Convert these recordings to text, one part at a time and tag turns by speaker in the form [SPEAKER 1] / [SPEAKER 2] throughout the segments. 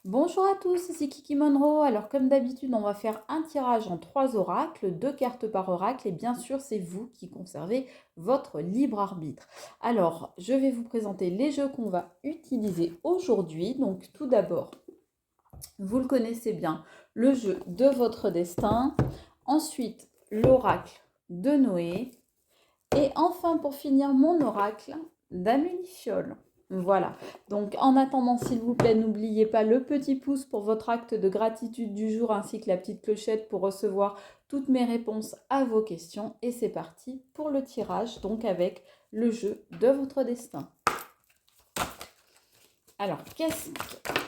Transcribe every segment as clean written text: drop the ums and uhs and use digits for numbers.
[SPEAKER 1] Bonjour à tous, ici Kiki Monroe. Alors comme d'habitude, on va faire un tirage en 3 oracles, 2 cartes par oracle et bien sûr, c'est vous qui conservez votre libre arbitre. Alors, je vais vous présenter les jeux qu'on va utiliser aujourd'hui. Donc tout d'abord, vous le connaissez bien, le jeu de votre destin. Ensuite, l'oracle de Noé. Et enfin, pour finir, mon oracle d'Amélie Fiole. Voilà. Donc, en attendant, s'il vous plaît, n'oubliez pas le petit pouce pour votre acte de gratitude du jour ainsi que la petite clochette pour recevoir toutes mes réponses à vos questions. Et c'est parti pour le tirage, donc avec le jeu de votre destin. Alors, qu'est-ce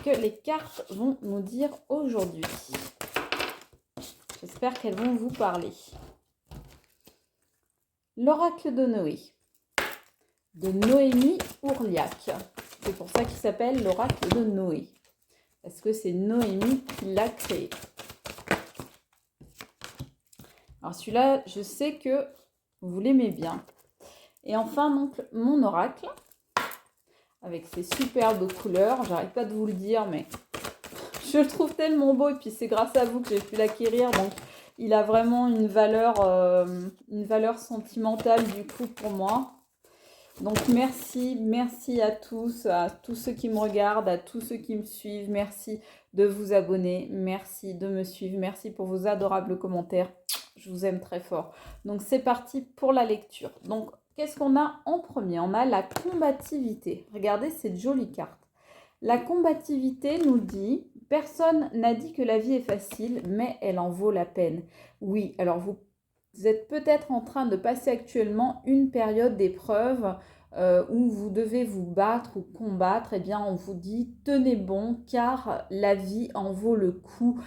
[SPEAKER 1] que les cartes vont nous dire aujourd'hui? J'espère qu'elles vont vous parler. L'oracle de Noé, de Noémie Ourliac. C'est pour ça qu'il s'appelle l'oracle de Noé. Parce que c'est Noémie qui l'a créé. Alors celui-là, je sais que vous l'aimez bien. Et enfin, donc, mon oracle, avec ses superbes couleurs. J'arrête pas de vous le dire, mais je le trouve tellement beau. Et puis c'est grâce à vous que j'ai pu l'acquérir. Donc il a vraiment une valeur sentimentale du coup pour moi. Donc merci à tous ceux qui me regardent, à tous ceux qui me suivent. Merci de vous abonner, merci de me suivre, merci pour vos adorables commentaires. Je vous aime très fort. Donc c'est parti pour la lecture. Donc qu'est-ce qu'on a en premier? On a la combativité. Regardez cette jolie carte. La combativité nous dit, personne n'a dit que la vie est facile, mais elle en vaut la peine. Oui, alors vous êtes peut-être en train de passer actuellement une période d'épreuve où vous devez vous battre ou combattre. Eh bien, on vous dit, tenez bon, car la vie en vaut le coup.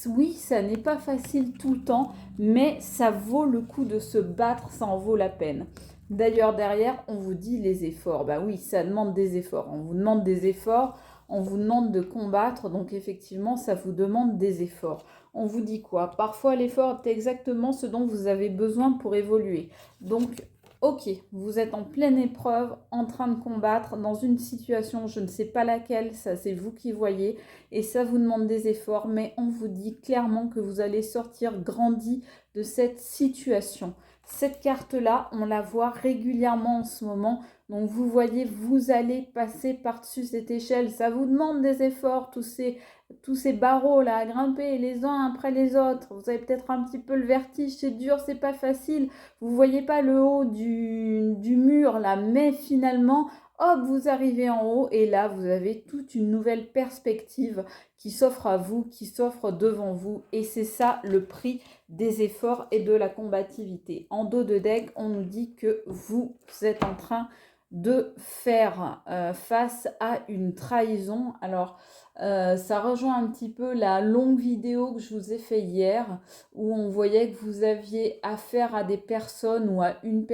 [SPEAKER 1] Oui, ça n'est pas facile tout le temps, mais ça vaut le coup de se battre, ça en vaut la peine. D'ailleurs, derrière, on vous dit les efforts. Bah oui, ça demande des efforts. On vous demande des efforts, on vous demande de combattre, donc effectivement, ça vous demande des efforts. On vous dit quoi? Parfois, l'effort est exactement ce dont vous avez besoin pour évoluer. Donc, ok, vous êtes en pleine épreuve, en train de combattre, dans une situation, je ne sais pas laquelle, ça c'est vous qui voyez, et ça vous demande des efforts, mais on vous dit clairement que vous allez sortir grandi de cette situation. Cette carte-là, on la voit régulièrement en ce moment. Donc vous voyez, vous allez passer par-dessus cette échelle. Ça vous demande des efforts, tous ces barreaux là à grimper les uns après les autres. Vous avez peut-être un petit peu le vertige, c'est dur, c'est pas facile. Vous voyez pas le haut du mur là, mais finalement, hop, vous arrivez en haut et là, vous avez toute une nouvelle perspective qui s'offre à vous, qui s'offre devant vous. Et c'est ça le prix des efforts et de la combativité. En dos de deck, on nous dit que vous êtes en train de faire face à une trahison. Alors, ça rejoint un petit peu la longue vidéo que je vous ai fait hier, où on voyait que vous aviez affaire à des personnes ou à une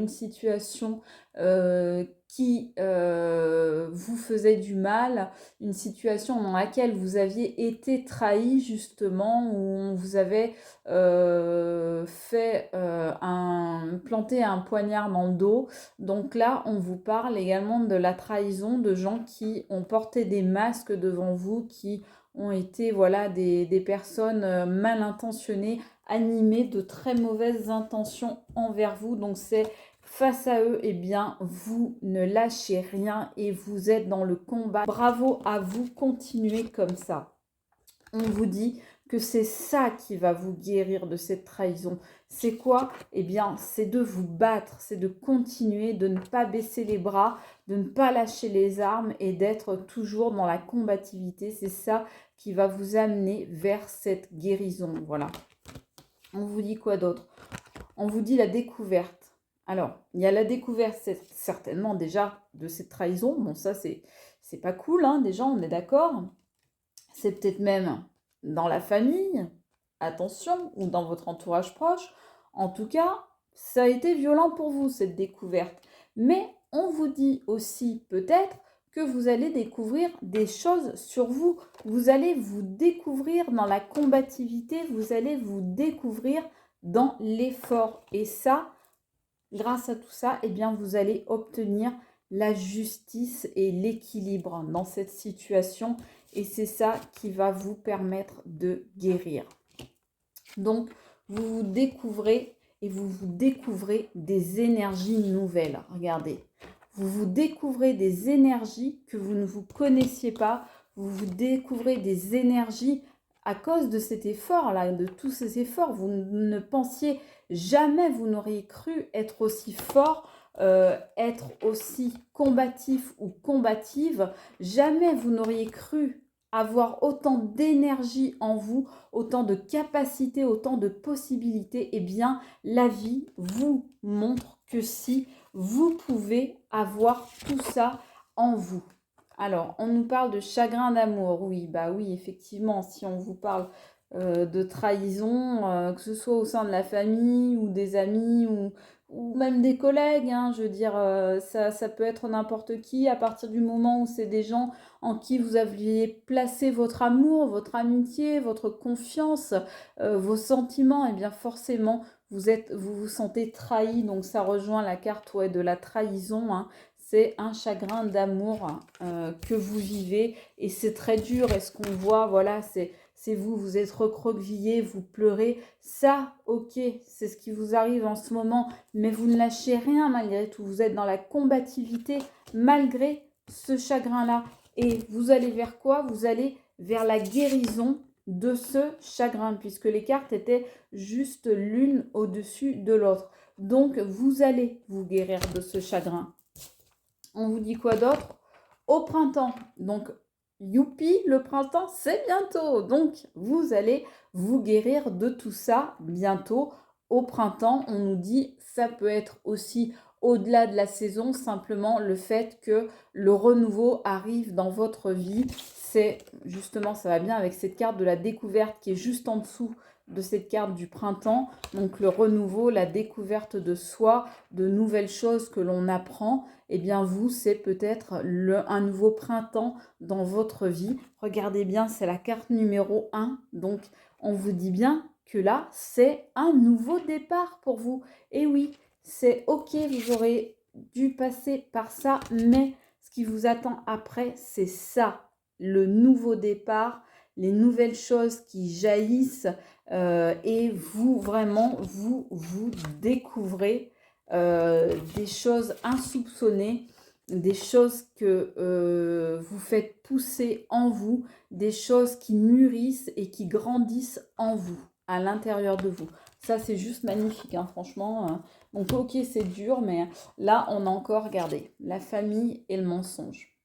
[SPEAKER 1] situation qui vous faisait du mal, une situation dans laquelle vous aviez été trahi justement, où on vous avait planté un poignard dans le dos. Donc là, on vous parle également de la trahison de gens qui ont porté des masques devant vous, qui ont été voilà, des personnes mal intentionnées, animées de très mauvaises intentions envers vous. Donc c'est face à eux, eh bien, vous ne lâchez rien et vous êtes dans le combat. Bravo à vous, continuez comme ça. On vous dit que c'est ça qui va vous guérir de cette trahison. C'est quoi? Eh bien, c'est de vous battre, c'est de continuer, de ne pas baisser les bras, de ne pas lâcher les armes et d'être toujours dans la combativité. C'est ça qui va vous amener vers cette guérison. Voilà. On vous dit quoi d'autre? On vous dit la découverte. Alors, il y a la découverte, c'est certainement déjà de cette trahison. Bon, ça, c'est pas cool, hein, déjà, on est d'accord. C'est peut-être même dans la famille, attention, ou dans votre entourage proche. En tout cas, ça a été violent pour vous, cette découverte. Mais on vous dit aussi peut-être que vous allez découvrir des choses sur vous. Vous allez vous découvrir dans la combativité, vous allez vous découvrir dans l'effort. Et ça, grâce à tout ça, eh bien, vous allez obtenir la justice et l'équilibre dans cette situation. et c'est ça qui va vous permettre de guérir. Donc, vous vous découvrez et vous vous découvrez des énergies nouvelles. Regardez, vous vous découvrez des énergies que vous ne vous connaissiez pas. Vous vous découvrez des énergies à cause de cet effort-là, de tous ces efforts. Vous ne pensiez jamais, vous n'auriez cru être aussi fort, être aussi combatif ou combative. Jamais vous n'auriez cru avoir autant d'énergie en vous, autant de capacités, autant de possibilités. Eh bien, la vie vous montre que si vous pouvez avoir tout ça en vous. Alors, on nous parle de chagrin d'amour. Oui, bah oui, effectivement, si on vous parle de trahison, que ce soit au sein de la famille ou des amis ou même des collègues, hein, je veux dire, ça peut être n'importe qui à partir du moment où c'est des gens en qui vous aviez placé votre amour, votre amitié, votre confiance, vos sentiments, et bien forcément, vous vous sentez trahi. Donc ça rejoint la carte de la trahison, hein. C'est un chagrin d'amour que vous vivez et c'est très dur. Et ce qu'on voit, voilà, c'est vous, vous êtes recroquevillé, vous pleurez. Ça, ok, c'est ce qui vous arrive en ce moment, mais vous ne lâchez rien malgré tout. Vous êtes dans la combativité malgré ce chagrin-là. Et vous allez vers quoi? Vous allez vers la guérison de ce chagrin, puisque les cartes étaient juste l'une au-dessus de l'autre. Donc, vous allez vous guérir de ce chagrin. On vous dit quoi d'autre? Au printemps. Donc, youpi, le printemps, c'est bientôt. Donc, vous allez vous guérir de tout ça bientôt. Au printemps, on nous dit, ça peut être aussi au-delà de la saison, simplement le fait que le renouveau arrive dans votre vie. C'est justement, ça va bien avec cette carte de la découverte qui est juste en dessous de cette carte du printemps. Donc, le renouveau, la découverte de soi, de nouvelles choses que l'on apprend. Eh bien vous, c'est peut-être un nouveau printemps dans votre vie. Regardez bien, c'est la carte numéro 1. Donc, on vous dit bien que là, c'est un nouveau départ pour vous. Et oui, c'est ok, vous aurez dû passer par ça, mais ce qui vous attend après, c'est ça, le nouveau départ, les nouvelles choses qui jaillissent et vous, vraiment, vous découvrez des choses insoupçonnées, des choses que vous faites pousser en vous, des choses qui mûrissent et qui grandissent en vous, à l'intérieur de vous. Ça, c'est juste magnifique, hein, franchement. Donc, ok, c'est dur, mais là, on a encore regardé la famille et le mensonge.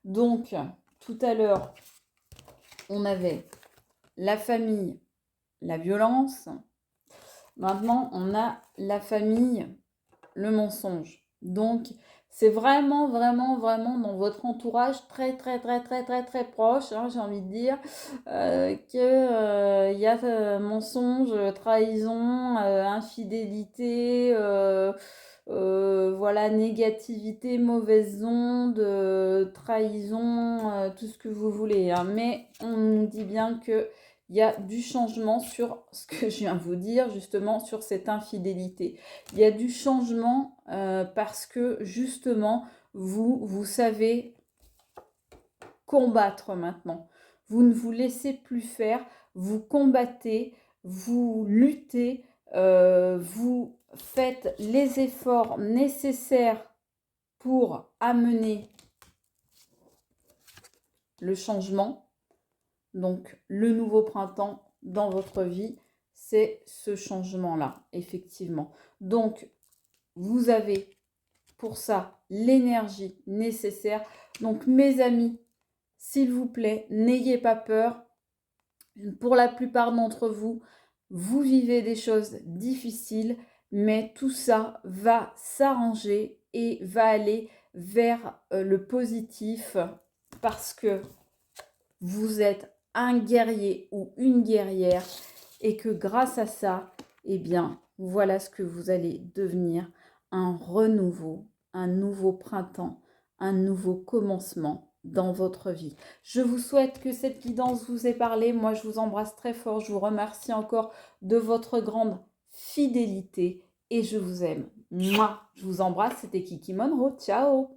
[SPEAKER 1] Donc, tout à l'heure, on avait la famille, la violence. Maintenant, on a la famille, le mensonge. Donc, c'est vraiment, vraiment, vraiment dans votre entourage très, très, très, très, très, très proche, hein, j'ai envie de dire, qu'il y a mensonge, trahison, infidélité, voilà, négativité, mauvaise onde, trahison, tout ce que vous voulez, hein. Mais on nous dit bien que il y a du changement sur ce que je viens de vous dire, justement, sur cette infidélité. Il y a du changement parce que, justement, vous savez combattre maintenant. Vous ne vous laissez plus faire, vous combattez, vous luttez, vous faites les efforts nécessaires pour amener le changement. Donc, le nouveau printemps dans votre vie, c'est ce changement-là, effectivement. Donc, vous avez pour ça l'énergie nécessaire. Donc, mes amis, s'il vous plaît, n'ayez pas peur. Pour la plupart d'entre vous, vous vivez des choses difficiles, mais tout ça va s'arranger et va aller vers le positif parce que vous êtes un guerrier ou une guerrière et que grâce à ça, eh bien, voilà ce que vous allez devenir, un renouveau, un nouveau printemps, un nouveau commencement dans votre vie. Je vous souhaite que cette guidance vous ait parlé. Moi, je vous embrasse très fort. Je vous remercie encore de votre grande fidélité et je vous aime. Moi, je vous embrasse. C'était Kiki Monroe. Ciao!